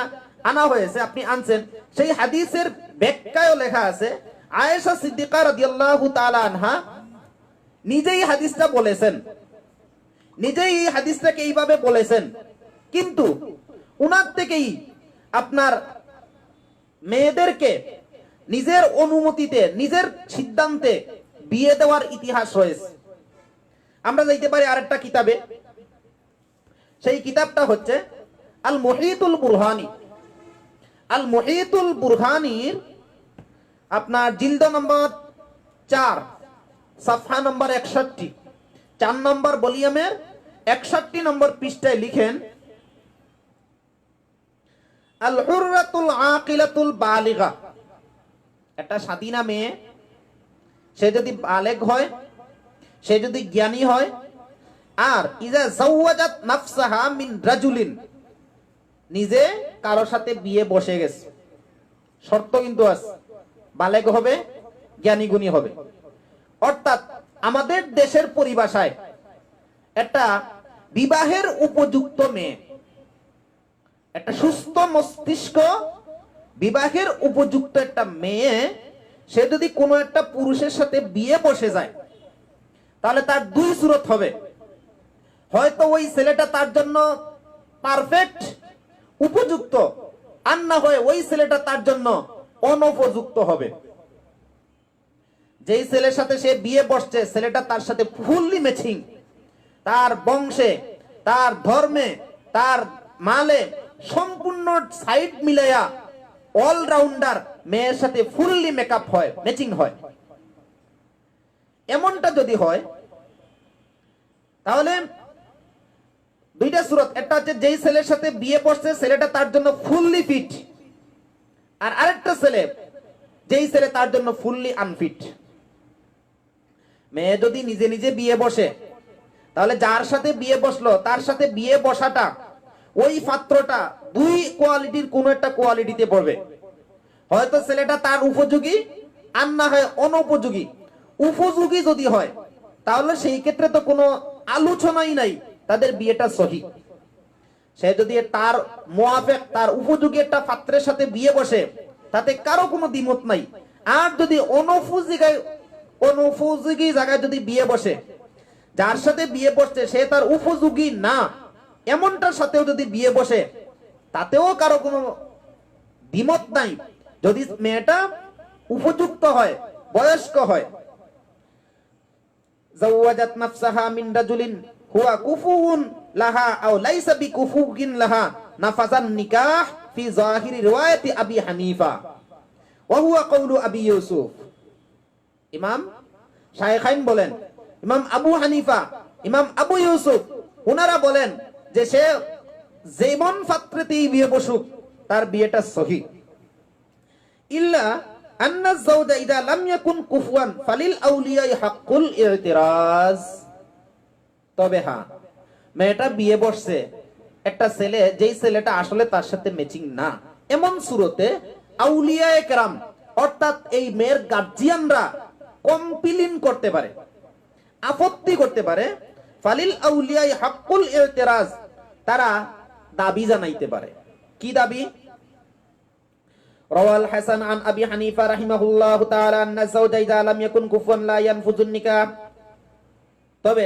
আনা হয়েছে, আপনি আনছেন, সেই হাদিসের ব্যাখ্যায়ও লেখা আছে আয়েশা সিদ্দিকা রাদিয়াল্লাহু তাআলা আনহা নিজেই হাদিসটা বলেছেন, নিজেই এই হাদিসটাকে এইভাবে বলেছেন, কিন্তু উনার থেকেই আপনার মেয়েদেরকে নিজের অনুমতিতে, নিজের সিদ্ধান্তে বিয়ে দেওয়ার ইতিহাস রয়েছে। আমরা যাইতে পারি আরেকটা কিতাবে, সেই কিতাবটা হচ্ছে আল মুহিতুল বুরহানি। আল মুহিতুল বুরহানির আপনার জিলদ নম্বর 4, সাফহা নম্বর 61, 4 নম্বর ভলিউমের 61 নম্বর পৃষ্ঠায় লিখেন আল হুররাতুল আকিলাতুল বালিগা, একটা স্বাধীনা মেয়ে, সে যদি বালেগ হয়, সে যদি জ্ঞানী হয়, আর ইজা যাওয়াজাত নাফসাহা মিন রাজুলিন, নিজে কারো সাথে বিয়ে বসে গেছে, শর্ত কিন্তু আছে, বালেগ হবে, জ্ঞানী গুণী হবে। অর্থাৎ আমাদের দেশের পরিভাষায় একটা বিবাহের উপযুক্ত মেয়ে, একটা সুস্থ মস্তিষ্ক বিবাহের উপযুক্ত একটা মেয়ে, সে যদি কোনো একটা পুরুষের সাথে বিয়ে বসে যায়, তাহলে তার দুই সুরত হবে। হয়তো ওই ছেলেটা তার জন্য পারফেক্ট, উপযুক্ত, আর না হয় ওই ছেলেটা তার জন্য অনুপযুক্ত হবে। যেই ছেলের সাথে সে বিয়ে বসছে, ছেলেটা তার সাথে ফুললি ম্যাচিং, তার বংশে, তার ধর্মে, তার মালে সম্পূর্ণ সাইড মিলাইয়া অলরাউন্ডার মেয়ের সাথে ফুললি মেকআপ হয়, ম্যাচিং হয়, এমনটা যদি হয়, তাহলে দুইটা সুরত, একটা হচ্ছে যেই ছেলের সাথে বিয়ে বসছে ছেলেটা তার জন্য ফুললি ফিট, আর আরেকটা ছেলে, যেই ছেলে তার জন্য ফুললি আনফিট। মেয়ে যদি নিজে নিজে বিয়ে বসে, তাহলে যার সাথে বিয়ে বসলো তার সাথে বিয়ে বসাটা, ওই পাত্রটা দুই কোয়ালিটির কোন একটা কোয়ালিটিতে পড়বে। হয়তো ছেলেটা তার উপযোগী, আর না হয় অনুপযোগী। উপযোগী যদি হয় তাহলে সেই ক্ষেত্রে তো কোনো আলোচনাই নাই, তাদের বিয়েটা সহি। সে যদি তার মুআফিক, তার উপযোগী একটা পাত্রের সাথে বিয়ে বসে, তাতে কারো কোনো দ্বিমত নাই। আর যদি অনুপযোগী জায়গায় যদি বিয়ে বসে, যার সাথে বিয়ে বসছে সে তার উপযোগী না, এমনটার সাথেও যদি বিয়ে বসে, তাতেও কারো কোনো দ্বিমত নাই, যদি মেয়েটা উপযুক্ত হয়, বয়স্ক হয়। যাওয়াজাত নাফসাহা মিন রাজুলিন হুয়া কুফুউন লাহা আও লাইসা বিকুফুকিন লাহা নাফাজান নিকাহ ফি যাহিরি রিওয়ায়াতি আবি হানিফা ওয়া হুয়া কওলু আবি ইউসুফ। ইমাম শাইখাইন বলেন, ইমাম আবু হানিফা, ইমাম আবু ইউসুফ, ওনারা বলেন যে সে যেমন পাত্রেতেই বিয়ে বসুক তার বিয়েটা সহি। ইল্লা আন্না যাওজা ইদা লাম ইয়াকুন কুফওয়ান ফালিল আউলিয়াই হাক্কুল ইতিরাজ। তবে হ্যাঁ, মেয়েটা বিয়ে বসছে একটা ছেলে, যেই ছেলেটা আসলে তার সাথে ম্যাচিং না, এমন সুরতে আউলিয়ায়ে কেরাম, অর্থাৎ এই মেয়ের গার্জিয়ানরা কমপ্লেইন করতে পারে, আপত্তি করতে পারে। ফালিল আউলিয়াই হাক্কুল ইতিরাজ, তারা দাবি জানাইতে পারে। কি দাবি? রাওয়াল হাসান আন আবি হানিফা রাহিমাহুল্লাহু তাআলা আন্না যাওজা ইযা লাম ইয়াকুন কুফুয়ান লা ইয়ানফুযুন নিকাহ। তবে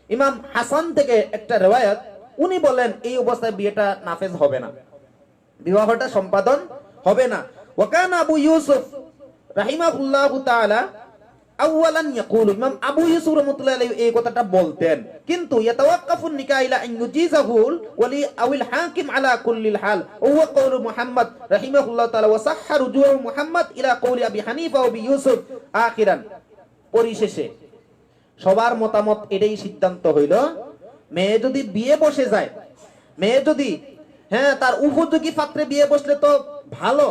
ইমাম হাসান থেকে একটা riwayat, উনি বলেন এই অবস্থায় বিয়েটা নাফেজ হবে না, বিবাহটা সম্পাদন হবে না। ওয়া কানা আবু ইউসুফ রাহিমাহুল্লাহু তাআলা আউয়ালান ইয়াকুলু, ইমাম আবু ইউসুফ রাহমাতুল্লাহি আলাইহি এই কথাটা বলতেন, কিন্তু ইয়াতাওয়াক্কাফুন নিকাহ ইলা আন ইউজিজাহুল ওয়ালি আউল হাকিম আলা কুল্লিল হাল ওয়া হুয়া কওলু মুহাম্মদ রাহিমাহুল্লাহু তাআলা ওয়া সাহহা রুজুউ মুহাম্মদ ইলা কওলি আবি হানিফা ওয়া আবি ইউসুফ আখিরান। পরিশেষে সবার মতামত এটাই সিদ্ধান্ত হইল, মেয়ে যদি বিয়ে বসে যায়, মেয়ে যদি তার উপযোগী পাত্রে বিয়ে বসলে তো ভালো,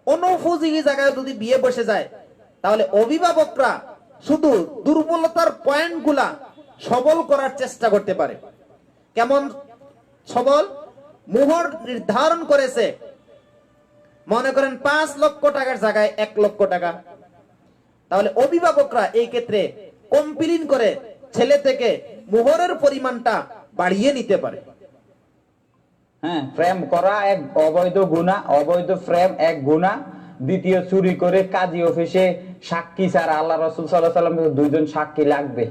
অনুপযোগী জায়গায় যদি বিয়ে বসে যায় তাহলে অভিভাবকরা শুধু দুর্বলতার পয়েন্টগুলা সবল করার চেষ্টা করতে পারে। কেমন সবল? মোহর নির্ধারণ করেছে, মনে করেন 5 লক্ষ টাকার জায়গায় 1 লক্ষ টাকা, তাহলে অভিভাবকরা এই ক্ষেত্রে কমপ্লেইন করে ছেলে থেকে মোহরের পরিমাণটা বাড়িয়ে নিতে পারে। হ্যাঁ, প্রেম করা এক অবৈধ গুনাহ, অবৈধ প্রেম এক গুনাহ। দ্বিতীয়, চুরি করে কাজী অফিসে সাক্ষী ছাড়া, আল্লাহ রাসূল সাল্লাল্লাহু আলাইহি ওয়াসাল্লাম দুইজন সাক্ষী লাগবে,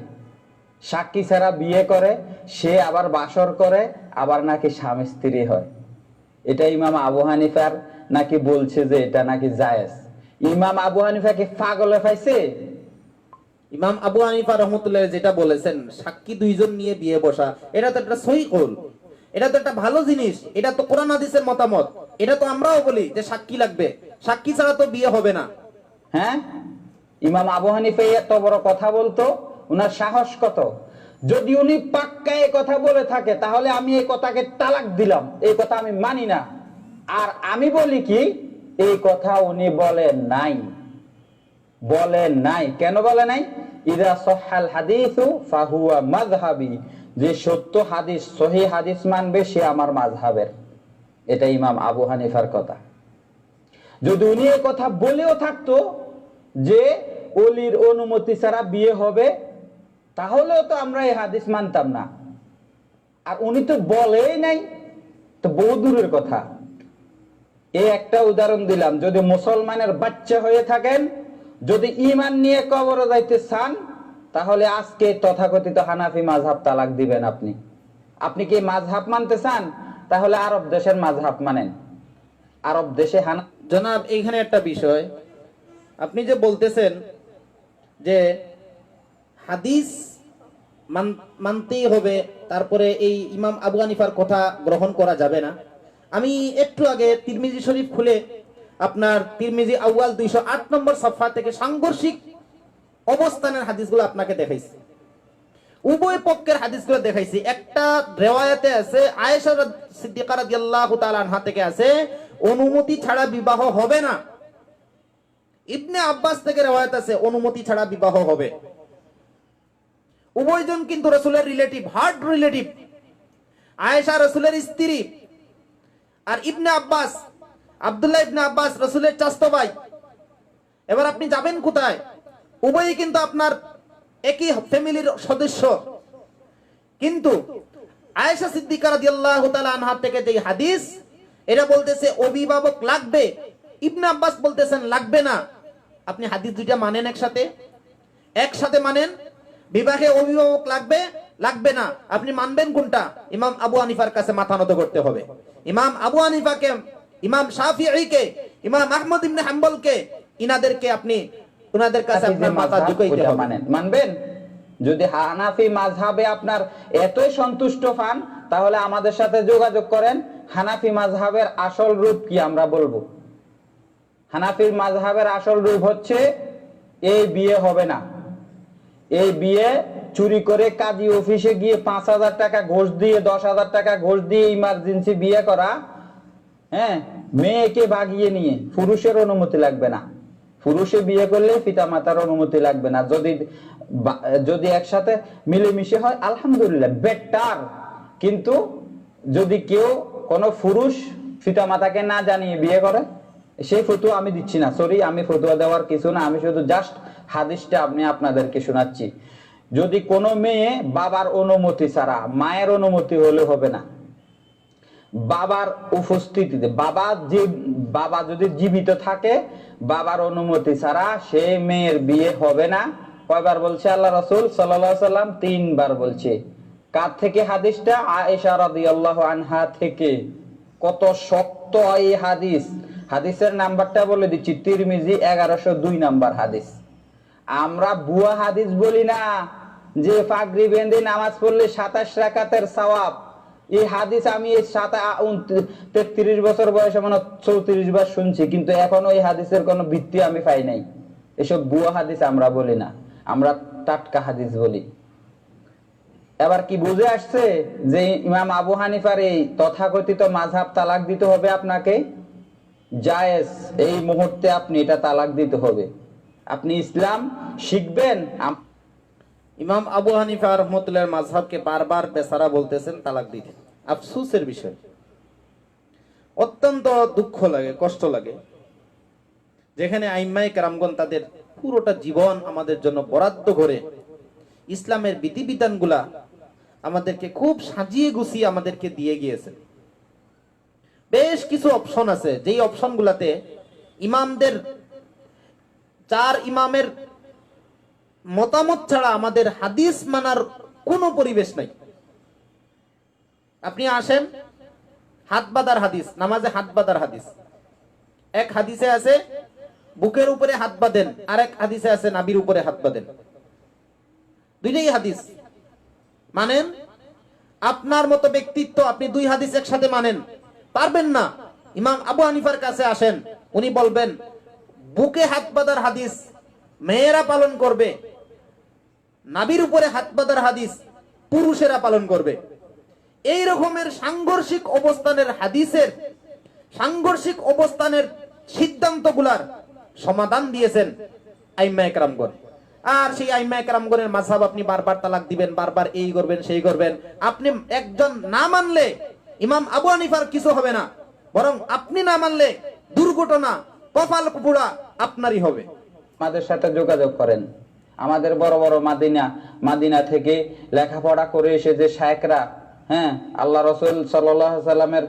সাক্ষী ছাড়া বিয়ে করে, সে আবার বাসর করে, আবার নাকি স্বামী স্ত্রী হয়। এটা ইমাম আবু হানিফার নাকি বলছে যে এটা নাকি জায়েজ। ইমাম আবু হানিফা কি পাগলে পাইছে? ইমাম আবু হানিফা রাহমাতুল্লাহ যেটা বলেছেন, সাক্ষী দুইজন নিয়ে বিয়ে বসা, এটা তো একটা সহিহ কওল, এটা তো একটা ভালো জিনিস, এটা তো কোরআন হাদিসের মতামত। এটা তো আমরাও বলি যে সাক্ষী লাগবে, সাক্ষী ছাড়া তো বিয়ে হবে না। হ্যাঁ, ইমাম আবু হানিফা এত বড় কথা বলতো, উনার সাহস কত! যদি উনি পাক্কা এই কথা বলে থাকে তাহলে আমি এই কথাকে তালাক দিলাম, এই কথা আমি মানি না। আর আমি বলি কি, এই কথা উনি বলেন নাই, বলেন নাই। কেন বলে নাই? ইদা সহাল হাদিসু ফাহুয়া মাযহাবি, যে সত্য হাদিস, সহিহ হাদিস মানবে সে আমার মাযহাবের। এটা ইমাম আবু হানিফার কথা। যদি উনি এই কথা বলেও থাকতো যে ওলির অনুমতি ছাড়া বিয়ে হবে, তাহলেও তো আমরা এই হাদিস মানতাম না। আর উনি তো বলেই নাই, তো বহু দূরের কথা। এই একটা উদাহরণ দিলাম। যদি মুসলমানের বাচ্চা হয়ে থাকেন, যদি ঈমান নিয়ে কবরে যাইতে চান, তাহলে আজকে তথাকথিত হানাফি মাযহাব তালাক দিবেন। আপনি কি মাযহাব মানতে চান? তাহলে আরব দেশের মাযহাব মানেন। আরব দেশে জনাব, এইখানে একটা বিষয় আপনি যে বলতেছেন যে হাদিস মানতেই হবে, তারপরে এই ইমাম আবু হানিফার কথা গ্রহণ করা যাবে না। আমি একটু আগে তিরমিজি শরীফ খুলে আপনার তিরমিজি আউয়াল 208 নম্বর সফা থেকে সাংঘর্ষিক অবস্থানের হাদিসগুলো আপনাকে দেখাইছি, উভয় পক্ষের হাদিসগুলো দেখাইছি। একটা রিওয়ায়াতে আছে, আয়েশা সিদ্দিকা রাদিয়াল্লাহু তাআলা আনহা থেকে আছে, অনুমতি ছাড়া বিবাহ হবে না। ইবনে আব্বাস থেকে রিওয়ায়াত আছে, অনুমতি ছাড়া বিবাহ হবে। উভয়জন কিন্তু রাসূলের রিলেটিভ, হার্ড রিলেটিভ। আয়েশা রাসূলের স্ত্রী, আর ইবনে আব্বাস, আব্দুল্লাহ ইবনে আব্বাস রাসূলের চাচতো ভাই। এবার আপনি যাবেন কোথায়? উভয়ই কিন্তু আপনার একই ফ্যামিলির সদস্য। কিন্তু আয়েশা সিদ্দিকা রাদিয়াল্লাহু তাআলা আনহা থেকে যে হাদিস, এটা বলতেছে অভিভাবক লাগবে, ইবনে আব্বাস বলতেছেন লাগবে না। আপনি হাদিস দুইটা মানেন একসাথে মানেন? বিবাহে অভিভাবক লাগবে, লাগবে না, আপনি মানবেন কোনটা? ইমাম আবু হানিফার কাছে মাথা নত করতে হবে। ইমাম আবু হানিফাকে, ইমাম শাফিঈকে, ইমাম আহমদ ইবনে হাম্বলকে, ইনাদেরকে আপনি উনাদের কাছে আপনার মাথা ঝুঁকাইতে হবে। মানবেন? যদি হানাফি মাযহাবে আপনার এতই সন্তুষ্ট পান, তাহলে আমাদের সাথে যোগাযোগ করেন। হানাফি মাযহাবের আসল রূপ কি আমরা বলবো। হানাফির মাযহাবের আসল রূপ হচ্ছে এই বিয়ে হবে না, এই বিয়ে চুরি করে কাজী অফিসে গিয়ে 5,000 টাকা ঘুষ দিয়ে, 10,000 টাকা ঘুষ দিয়ে ইমার্জেন্সি বিয়ে করা। হ্যাঁ, মেয়েকে ভাগিয়ে নিয়ে, পুরুষের অনুমতি লাগবে না। পুরুষে বিয়ে করলে পিতামাতার অনুমতি লাগবে না। যদি একসাথে মিলেমিশে হয় আলহামদুলিল্লাহ, বেটার। কিন্তু যদি কেউ কোনো পুরুষ পিতামাতাকে না জানিয়ে বিয়ে করে, সেই ফতোয়া আমি দিচ্ছি না, সরি, আমি ফতোয়া দেওয়ার কিছু না, আমি শুধু জাস্ট হাদিসটা আপনাদেরকে শোনাচ্ছি। যদি কোনো মেয়ে বাবার অনুমতি ছাড়া, মায়ের অনুমতি হলে হবে না, বাবার উপস্থিতিতে, বাবা যে বাবা যদি জীবিত থাকে বাবার অনুমতি ছাড়া সে মেয়ের বিয়ে হবে না। কয়বার বলছে আল্লাহ রাসূল সাল্লাল্লাহু আলাইহি সাল্লাম? 3 বার বলছে। কার থেকে হাদিসটা? আয়েশা রাদিয়াল্লাহু আনহা থেকে। কত শক্ত এই হাদিস। হাদিসের নাম্বারটা বলে দিচ্ছি, তিরমিজি 1102 নাম্বার হাদিস। আমরা ভুয়া হাদিস বলি না যে পাগড়ি বেঁধে নামাজ পড়লে 27 রাকাতের সওয়াব। এই হাদিস আমি 33 বছর বয়সে মানে 34 বার শুনছি, কিন্তু এখনো এই হাদিসের কোনো ভিত্তি আমি পাই নাই। এসব ভুয়া হাদিস আমরা বলি না, আমরা টাটকা হাদিস বলি। এবার কি বুঝে আসছে যে ইমাম আবু হানিফার এই তথাকথিত মাযহাব তালাক দিতে হবে আপনাকে? জায়েজ, এই মুহূর্তে আপনি এটা তালাক দিতে হবে। আপনি ইসলাম শিখবেন। ইমাম আবু হানিফা রাহমাতুল্লাহর মাযহাবকে বারবার বেচারা বলতেছেন তালাক দিতে। আফসোসের বিষয়, অত্যন্ত দুঃখ লাগে, কষ্ট লাগে, যেখানে আইম্মায়ে কেরামগণ তাদের পুরোটা জীবন আমাদের জন্য বরাদ্দ করে ইসলামের বিধিবিধানগুলা আমাদেরকে খুব সাজিয়ে গুছিয়ে আমাদেরকে দিয়ে গিয়েছেন। বেশ কিছু অপশন আছে, যেই অপশনগুলাতে ইমামদের 4 ইমামের মতামত ছাড়া আমাদের হাদিস মানার কোনো পরিবেশ নাই। আপনি আসেন, হাত বাঁধার হাদিস, নামাজে হাত বাঁধার হাদিস। এক হাদিসে আছে বুকের উপরে হাত বাঁধেন, আরেক হাদিসে আছে নাভির উপরে হাত বাঁধেন। দুইটাই হাদিস মানেন। আপনার মতো ব্যক্তিত্ব, আপনি 2 হাদিস একসাথে মানেন পারবেন না। ইমাম আবু হানিফার কাছে আসেন, উনি বলবেন বুকে হাত বাঁধার হাদিস মেয়েরা পালন করবে, নাভির উপরে হাত বাঁধার হাদিস পুরুষেরা পালন করবে। এই রকমের সাংঘর্ষিক অবস্থানের হাদিসের, সাংঘর্ষিক অবস্থানের সিদ্ধান্তগুলার সমাধান দিয়েছেন আইম্মায়ে কেরামগণ। আর সেই আইম্মায়ে কেরামগণের মাযহাব আপনি বারবার তালাক দিবেন, বারবার এই করবেন সেই করবেন। আপনি একজন না মানলে ইমাম আবু হানিফার কিছু হবে না, বরং আপনি না মানলে দুর্ঘটনা, কপাল কুপুড়া আপনারই হবে। আমাদের সাথে যোগাযোগ করেন। আমাদের বড় বড় মাদিনা থেকে লেখাপড়া করে এসে যে শায়েখরা, হ্যাঁ, আল্লাহ রাসূল সাল্লাল্লাহু আলাইহি সাল্লামের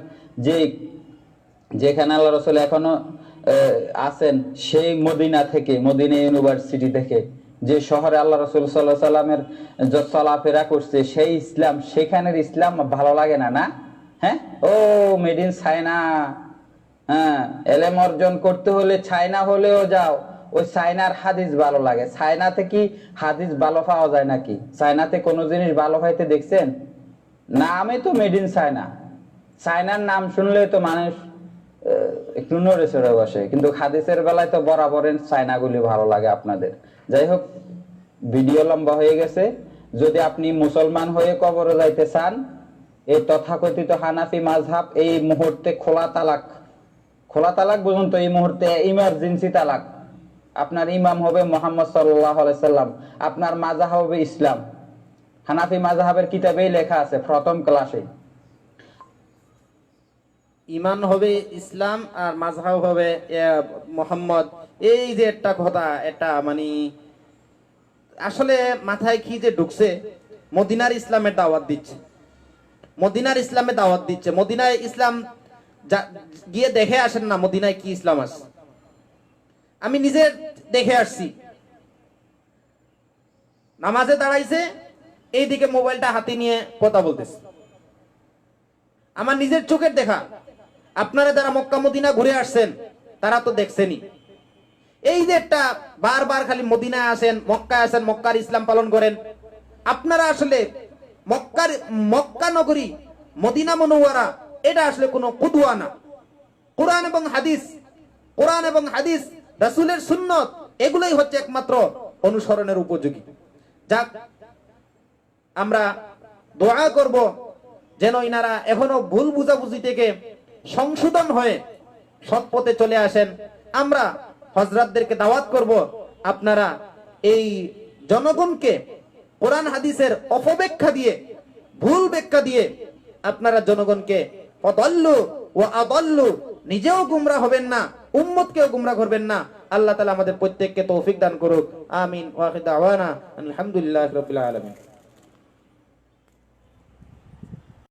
যেখানে আল্লাহ রাসূল এখনো আছেন, সেই মদিনা থেকে, মদিনা ইউনিভার্সিটি থেকে, যে শহরে আল্লাহ রাসূল সাল্লাল্লাহু আলাইহি সাল্লামের যে চলাফেরা করছে, সেই ইসলাম, সেখানের ইসলাম ভালো লাগে না? না, হ্যাঁ, ও মেড ইন চায়না। হ্যাঁ, এলেম অর্জন করতে হলে চায়না হলেও যাও, ওই চায়নার হাদিস ভালো লাগে। চায়নাতে কি হাদিস ভালো পাওয়া যায় নাকি? চায়নাতে কোনো জিনিস ভালো পাইতে দেখছেন? নামে তো মেড ইন চায়না। চায়নার নাম শুনলে তো মানুষ একটু নড়ে চড়ে বসে, কিন্তু হাদিসের বেলায় তো বরাবরের চায়নাগুলি ভালো লাগে আপনাদের। যাই হোক, ভিডিও লম্বা হয়ে গেছে। যদি আপনি মুসলমান হয়ে কবরে যাইতে চান, এই তথাকথিত হানাফি মাযহাব এই মুহূর্তে খোলা তালাক বুঝুন তো, এই মুহূর্তে ইমার্জেন্সি তালাক। আপনার ইমাম হবে মুহাম্মদ সাল্লাল্লাহু আলাইহি সাল্লাম, আপনার মাযহাব হবে ইসলাম। হানাফি মাযহাবের কিতাবেই লেখা আছে প্রথম ক্লাসে, ইমান হবে ইসলাম আর মাযহাব হবে মুহাম্মদ। এই যে একটা কথা, এটা মানে আসলে মাথায় কি যে ঢুকছে। মদিনার ইসলামের দাওয়াত দিচ্ছে, মদিনার ইসলামে দাওয়াত দিচ্ছে। মদিনায় ইসলাম গিয়ে দেখে আসেন না মদিনায় কি ইসলাম আছে। আমি নিজে দেখে আসছি। নামাজে দাঁড়াইছে, এইদিকে মোবাইলটা হাতে নিয়ে কথা বলতেছে। আমার নিজের চোখের দেখা। আপনারা যারা মক্কা মদিনা ঘুরে আসছেন তারা তো দেখছেনই। এই যে একটা বারবার খালি মদিনায় আসেন, মক্কায় আসেন, মক্কার ইসলাম পালন করেন। আপনারা আসলে মক্কা নগরী, মদিনা মুনাওয়ারা, এটা আসলে কোনো কুদওয়া না। কোরআন এবং হাদিস, রাসূলের সুন্নত, এগুলোই হচ্ছে একমাত্র অনুসরণের উপযোগী। যাক, আমরা দোয়া করব যেন ইনারা এখনো ভুল বুঝাবুঝি থেকে সংশোধন হয়ে সৎ পথে চলে আসেন। আমরা হযরতদেরকে দাওয়াত করব, আপনারা এই জনগণকে কোরআন হাদিসের অপব্যাখ্যা দিয়ে, ভুল ব্যাখ্যা দিয়ে আপনারা জনগণকে আদাল্লু ওয়া আদাল্লু, নিজেও গুমরাহ হবেন না, উম্মতকেও গুমরাহ করবেন না। আল্লাহ তাআলা আমাদের প্রত্যেককে তৌফিক দান করুক। আমিন। ওয়া আখিরু দাওয়ানা আলহামদুলিল্লাহি রাব্বিল আলামিন।